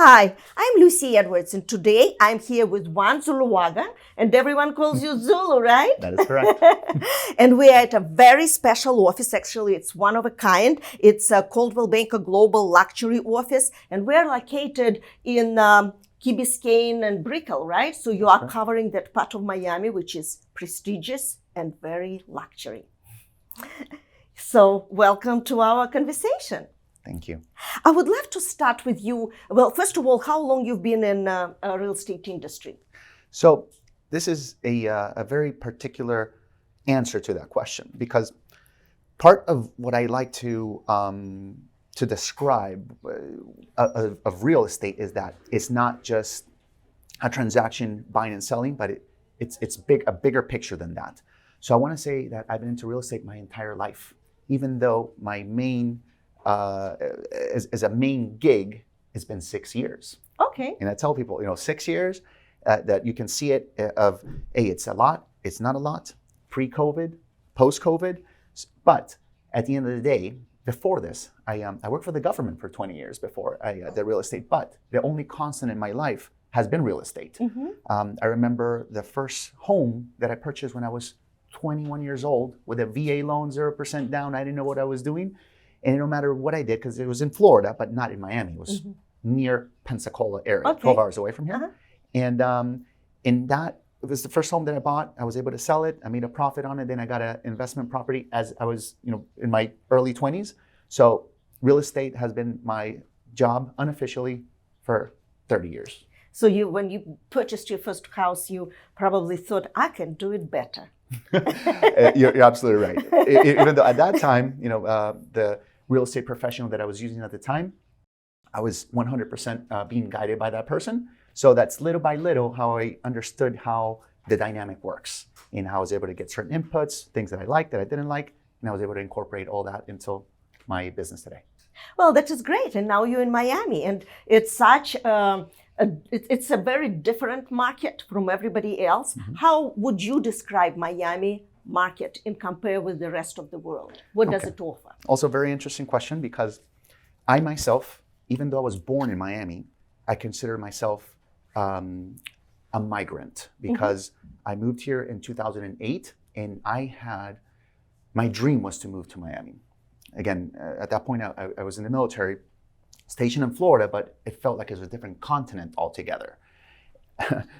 Hi, I'm Lucy Edwards, and today I'm here with Juan Zuluaga, and everyone calls you Zulu, right? That is correct. And we're at a very special office. Actually, it's one of a kind. It's a Coldwell Banker Global Luxury office, and we're located in Key Biscayne and Brickell, right? So you are covering that part of Miami, which is prestigious and very luxury. So welcome to our conversation. Thank you. I would love to start with you. Well, first of all, how long you've been in real estate industry? So this is a very particular answer to that question, because part of what I like to describe of real estate is that it's not just a transaction buying and selling, but it's a bigger picture than that. So I want to say that I've been into real estate my entire life, even though my main as a main gig, it's been 6 years. Okay. And I tell people, 6 years, that you can see it of, hey, it's a lot, it's not a lot, pre-COVID, post-COVID. But at the end of the day, before this, I worked for the government for 20 years before I did real estate. But the only constant in my life has been real estate. Mm-hmm. I remember the first home that I purchased when I was 21 years old with a VA loan, 0% down. I didn't know what I was doing. And no matter what I did, because it was in Florida, but not in Miami, it was near Pensacola area, 12 hours away from here. Uh-huh. And in that, it was the first home that I bought. I was able to sell it. I made a profit on it. Then I got an investment property as I was, in my early 20s. So real estate has been my job unofficially for 30 years. So when you purchased your first house, you probably thought, I can do it better. You're absolutely right. Even though at that time, the real estate professional that I was using at the time, I was 100% being guided by that person. So that's little by little how I understood how the dynamic works and how I was able to get certain inputs, things that I liked, that I didn't like, and I was able to incorporate all that into my business today. Well, that is great. And now you're in Miami, and it's such it's a very different market from everybody else. Mm-hmm. How would you describe Miami market in compare with the rest of the world? What does it offer? Also, very interesting question, because I myself, even though I was born in Miami, I consider myself a migrant, because I moved here in 2008, and my dream was to move to Miami. Again, at that point, I was in the military, stationed in Florida, but it felt like it was a different continent altogether.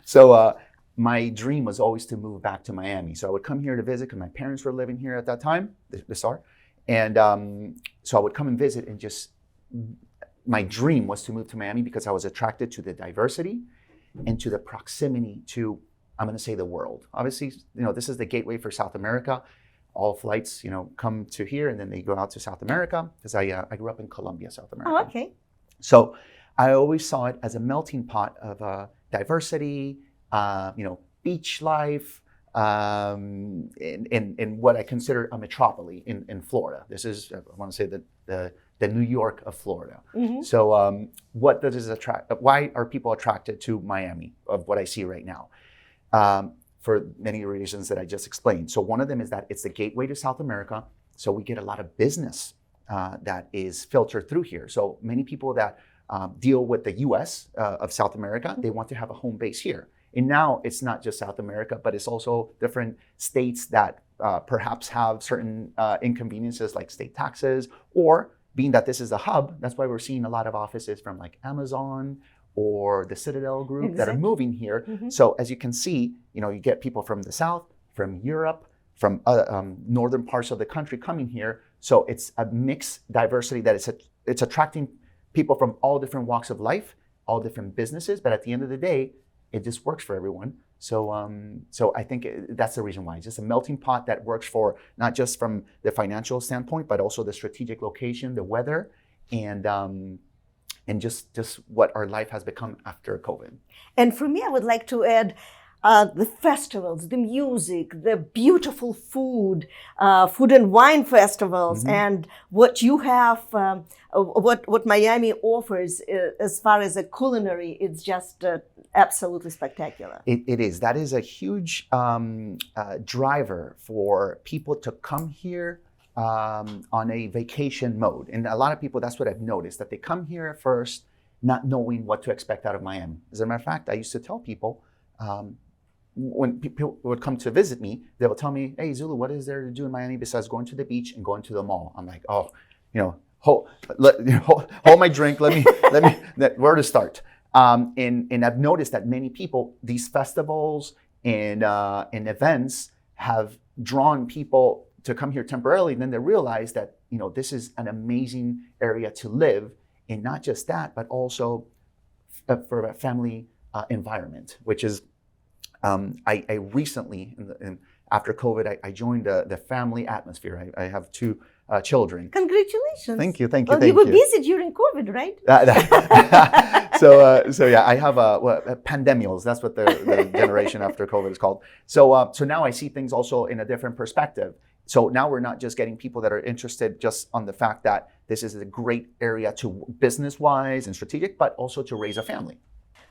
So my dream was always to move back to Miami. So I would come here to visit, because my parents were living here at that time, and so I would come and visit, and my dream was to move to Miami because I was attracted to the diversity and to the proximity to, I'm going to say, the world. Obviously, this is the gateway for South America. All flights, come to here, and then they go out to South America, because I grew up in Colombia, South America. Oh, okay. So I always saw it as a melting pot of diversity, beach life, in what I consider a metropole in Florida. This is, I want to say, the New York of Florida. Mm-hmm. So what does this attract? Why are people attracted to Miami, of what I see right now? For many reasons that I just explained. So one of them is that it's the gateway to South America. So we get a lot of business that is filtered through here. So many people that deal with the US of South America, they want to have a home base here. And now it's not just South America, but it's also different states that perhaps have certain inconveniences, like state taxes, or being that this is a hub, that's why we're seeing a lot of offices from like Amazon or the Citadel Group that are moving here. Mm-hmm. So as you can see, you get people from the South, from Europe, from northern parts of the country coming here. So it's a mixed diversity that it's attracting people from all different walks of life, all different businesses. But at the end of the day, it just works for everyone. So I think that's the reason why. It's just a melting pot that works for not just from the financial standpoint, but also the strategic location, the weather, and just what our life has become after COVID. And for me, I would like to add the festivals, the music, the beautiful food and wine festivals, and what you have, what Miami offers as far as a culinary, it's just absolutely spectacular. It is. That is a huge driver for people to come here on a vacation mode. And a lot of people, that's what I've noticed, that they come here at first not knowing what to expect out of Miami. As a matter of fact, I used to tell people, when people would come to visit me, they would tell me, "Hey, Zulu, what is there to do in Miami besides going to the beach and going to the mall?" I'm like, "Oh, hold my drink. Let me. Where to start?" And I've noticed that many people, these festivals and events have drawn people to come here temporarily, and then they realize that this is an amazing area to live, and not just that, but also for a family environment, which is. I recently, after COVID, I joined the family atmosphere. I have 2 children. Congratulations! Thank you. Well, you were busy during COVID, right? So yeah, I have pandemials. That's what the generation after COVID is called. So now I see things also in a different perspective. So now we're not just getting people that are interested just on the fact that this is a great area to business-wise and strategic, but also to raise a family.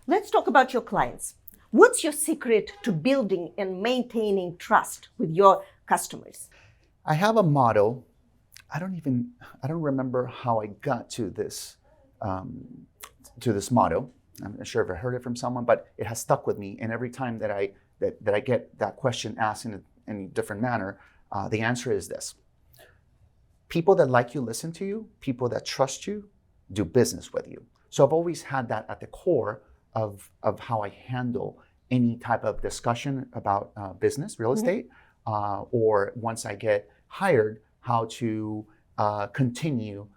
Let's talk about your clients. What's your secret to building and maintaining trust with your customers? I have a motto. I don't remember how I got to this motto. I'm not sure if I heard it from someone, but it has stuck with me. And every time that I get that question asked in a different manner, the answer is this: people that like you listen to you. People that trust you do business with you. So I've always had that at the core of how I handle any type of discussion about business, real estate, or once I get hired, how to continue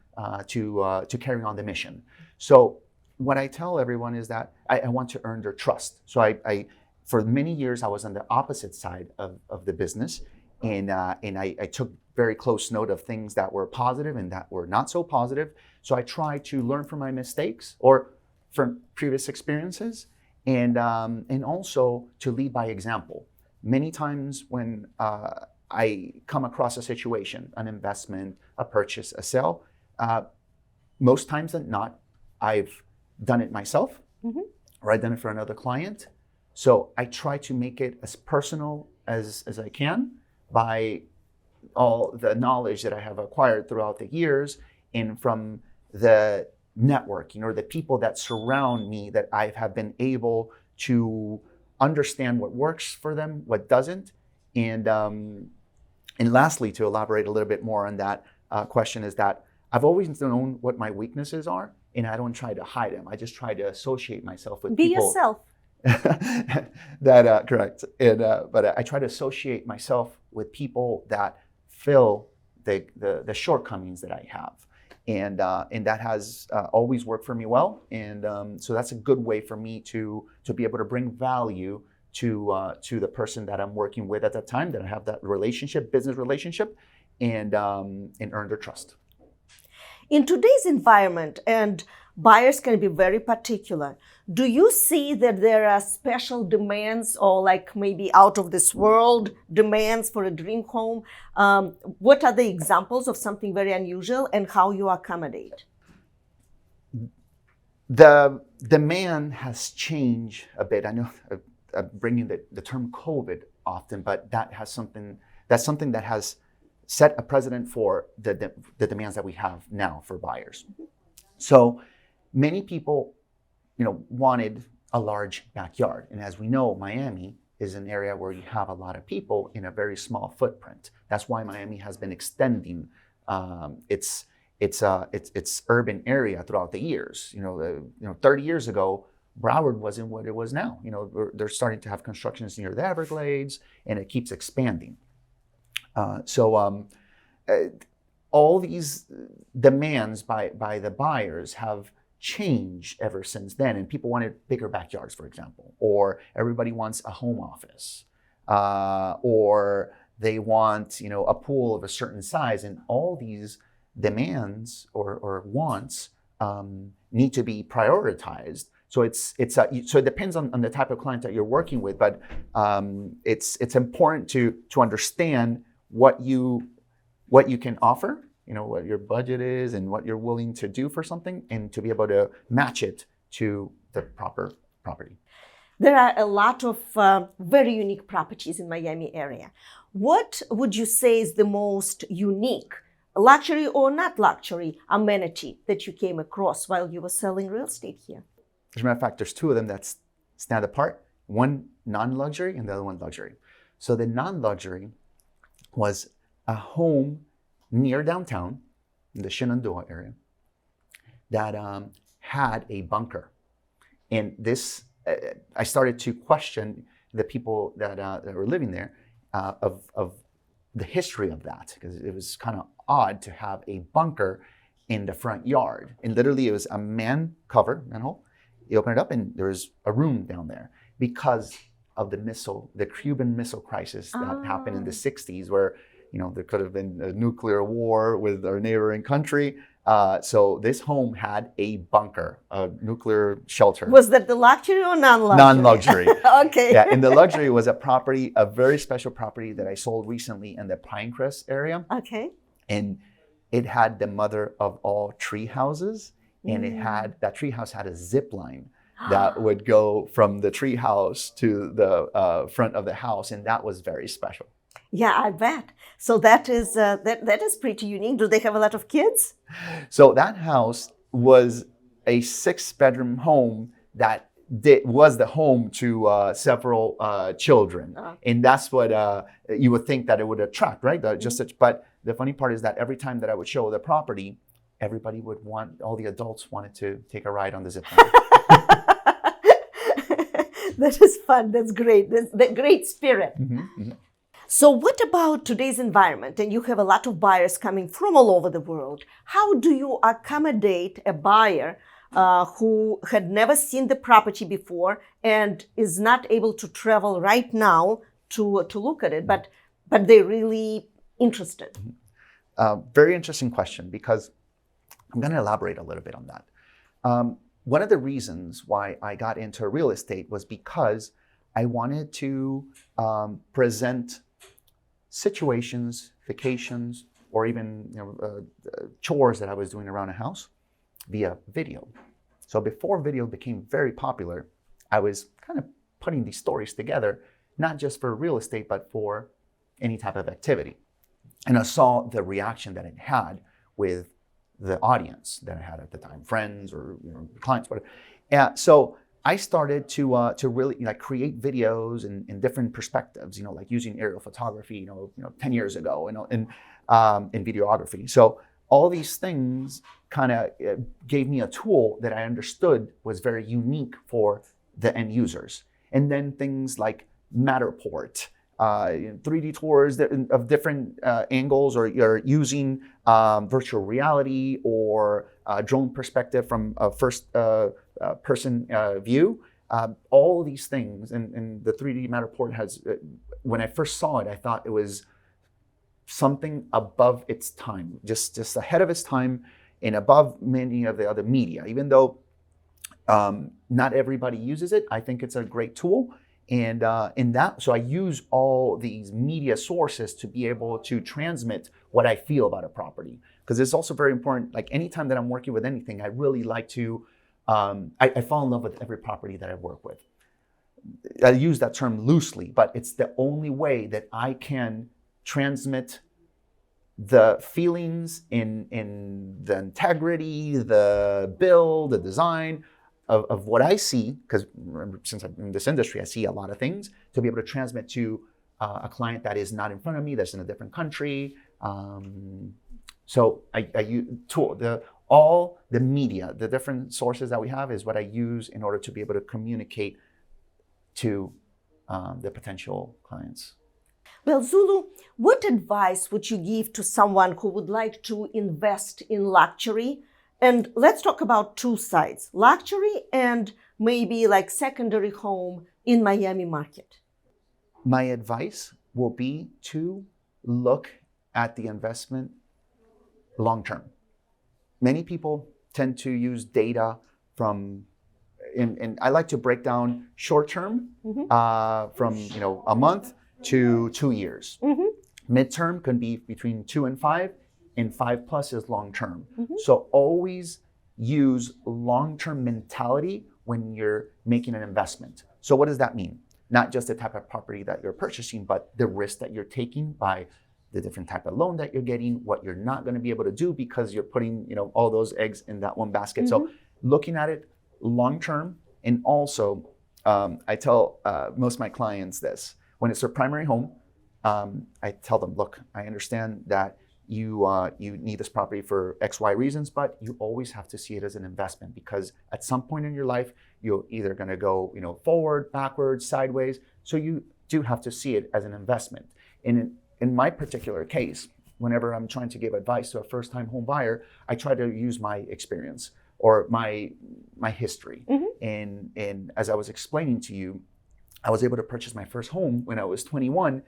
to carry on the mission. So what I tell everyone is that I want to earn their trust. So I for many years I was on the opposite side of the business, and I took very close note of things that were positive and that were not so positive. So I tried to learn from my mistakes or from previous experiences, and also to lead by example. Many times when I come across a situation, an investment, a purchase, a sale, most times than not, I've done it myself, or I've done it for another client. So I try to make it as personal as I can by all the knowledge that I have acquired throughout the years, and from the networking or the people that surround me, that I have been able to understand what works for them, what doesn't. And lastly, to elaborate a little bit more on that question, is that I've always known what my weaknesses are, and I don't try to hide them. I just try to associate myself with people. Be yourself. Correct. And but I try to associate myself with people that fill the shortcomings that I have. And that has always worked for me well, and so that's a good way for me to be able to bring value to the person that I'm working with at that time, that I have that relationship, business relationship, and earn their trust. In today's environment, and buyers can be very particular, do you see that there are special demands, or like maybe out of this world demands for a dream home? What are the examples of something very unusual, and how you accommodate? The demand has changed a bit. I know I'm bringing the term COVID often, but that's something that has set a precedent for the demands that we have now for buyers. So many people, wanted a large backyard. And as we know, Miami is an area where you have a lot of people in a very small footprint. That's why Miami has been extending its urban area throughout the years. 30 years ago, Broward wasn't what it was now. They're starting to have constructions near the Everglades, and it keeps expanding. All these demands by the buyers have changed ever since then, and people wanted bigger backyards, for example, or everybody wants a home office, or they want a pool of a certain size, and all these demands or wants need to be prioritized. So so it depends on the type of client that you're working with, but it's important to understand what you can offer, what your budget is and what you're willing to do for something, and to be able to match it to the proper property. There are a lot of very unique properties in Miami area. What would you say is the most unique luxury or not luxury amenity that you came across while you were selling real estate here? As a matter of fact, there's two of them that stand apart. One non-luxury and the other one luxury. So the non-luxury was a home near downtown in the Shenandoah area that had a bunker. And this, I started to question the people that were living there of the history of that, because it was kind of odd to have a bunker in the front yard. And literally it was a manhole. You open it up and there was a room down there because of the Cuban Missile Crisis that happened in the 60s, where there could have been a nuclear war with our neighboring country. So this home had a bunker, a nuclear shelter. Was that the luxury or non-luxury? Non-luxury. Okay. Yeah, and the luxury was a very special property that I sold recently in the Pinecrest area. Okay. And it had the mother of all tree houses, and that tree house had a zip line that would go from the tree house to the front of the house, and that was very special. Yeah, I bet. So that is that is pretty unique. Do they have a lot of kids? So that house was a 6-bedroom home that was the home to several children, and that's what you would think that it would attract, right? But the funny part is that every time that I would show the property, all the adults wanted to take a ride on the zip line. That is fun. That's great. That's the great spirit. Mm-hmm, mm-hmm. So what about today's environment? And you have a lot of buyers coming from all over the world. How do you accommodate a buyer who had never seen the property before and is not able to travel right now to look at it, but they're really interested? Very interesting question, because I'm going to elaborate a little bit on that. One of the reasons why I got into real estate was because I wanted to present situations, vacations, or even chores that I was doing around a house via video. So before video became very popular, I was kind of putting these stories together, not just for real estate, but for any type of activity. And I saw the reaction that it had with the audience that I had at the time, friends or clients, whatever. And so I started to really create videos in different perspectives, like using aerial photography, 10 years ago, and in videography. So all these things kind of gave me a tool that I understood was very unique for the end users. And then things like Matterport, 3D tours of different angles, or you're using virtual reality or drone perspective from a first person view. All these things, and the 3D Matterport has, when I first saw it, I thought it was something above its time, just ahead of its time and above many of the other media. Even though not everybody uses it, I think it's a great tool. And so I use all these media sources to be able to transmit what I feel about a property. Because it's also very important, like anytime that I'm working with anything, I really like to, I fall in love with every property that I work with. I use that term loosely, but it's the only way that I can transmit the feelings in the integrity, the build, the design, of what I see, because since I'm in this industry, I see a lot of things, to be able to transmit to a client that is not in front of me, that's in a different country. So I use all the media, the different sources that we have is what I use in order to be able to communicate to the potential clients. Well, Zulu, what advice would you give to someone who would like to invest in luxury? And let's talk about two sides, luxury and maybe like secondary home in Miami market. My advice will be to look at the investment long-term. Many people tend to use data from, and I like to break down short-term from a month to 2 years. Midterm can be between 2 and 5. And 5+ is long-term. So always use long-term mentality when you're making an investment. So what does that mean? Not just the type of property that you're purchasing, but the risk that you're taking by the different type of loan that you're getting, what you're not going to be able to do because you're putting, all those eggs in that one basket. So looking at it long term, and also I tell most of my clients this: when it's their primary home, I tell them, look, I understand that you need this property for X, Y reasons, but you always have to see it as an investment, because at some point in your life, you're either going to go, forward, backwards, sideways. So you do have to see it as an investment. And in my particular case, whenever I'm trying to give advice to a first-time home buyer, I try to use my experience or my history. And as I was explaining to you, I was able to purchase my first home when I was 21,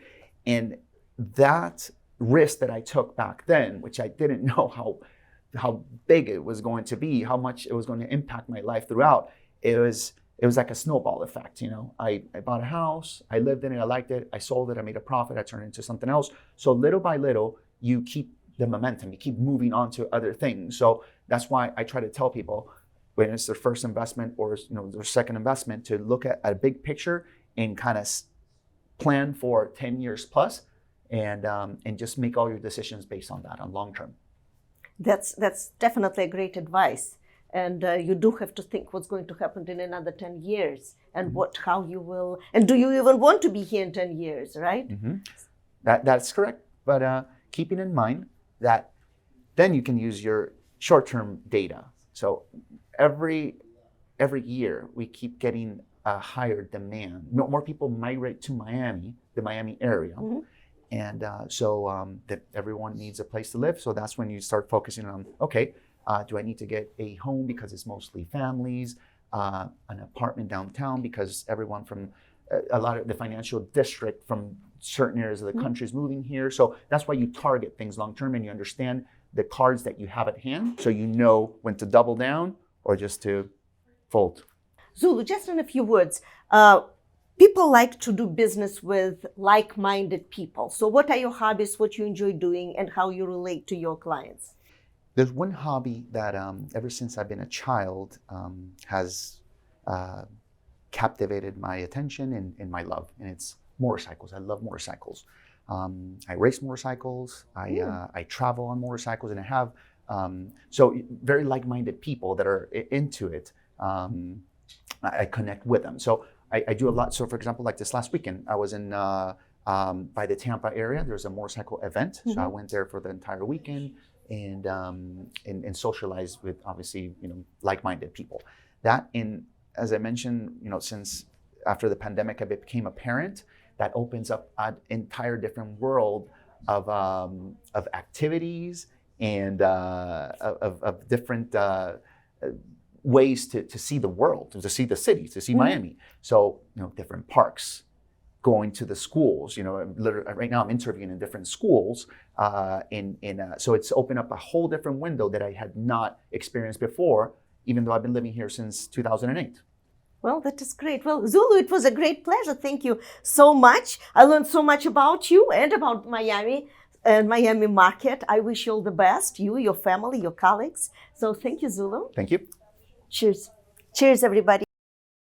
and that risk that I took back then, which I didn't know how big it was going to be, how much it was going to impact my life throughout, it was like a snowball effect. I bought a house, I lived in it, I liked it, I sold it, I made a profit, I turned it into something else. So little by little, you keep the momentum, you keep moving on to other things. So that's why I try to tell people, when it's their first investment or their second investment, to look at a big picture and kind of plan for 10 years plus, and just make all your decisions based on that, on long term. That's definitely a great advice. And you do have to think what's going to happen in another 10 years, and how you will, and do you even want to be here in 10 years, right? That's correct. But keeping in mind that then you can use your short-term data. So every year we keep getting a higher demand. More people migrate to Miami, the Miami area. And so that everyone needs a place to live. So that's when you start focusing on, okay, do I need to get a home because it's mostly families, an apartment downtown because everyone from a lot of the financial district from certain areas of the country is moving here. So that's why you target things long term, and you understand the cards that you have at hand, so you know when to double down or just to fold. Zulu, just in a few words, people like to do business with like-minded people. So what are your hobbies, what you enjoy doing, and how you relate to your clients? There's one hobby that ever since I've been a child has captivated my attention and my love, and it's motorcycles. I love motorcycles. I race motorcycles, I travel on motorcycles, and I have, so very like-minded people that are into it. I connect with them. So I do a lot. So for example, like this last weekend, I was in by the Tampa area. There's a motorcycle event. So I went there for the entire weekend and socialized with, obviously, like-minded people. That, in, as I mentioned, since after the pandemic, I became a parent. That opens up an entire different world of activities and of different ways to see the world, to see the city, to see Miami. So, different parks, going to the schools. Literally, right now I'm interviewing in different schools. So it's opened up a whole different window that I had not experienced before, even though I've been living here since 2008. Well, that is great. Well, Zulu, it was a great pleasure. Thank you so much. I learned so much about you and about Miami and Miami market. I wish you all the best, you, your family, your colleagues. So thank you, Zulu. Thank you. Cheers. Cheers, everybody.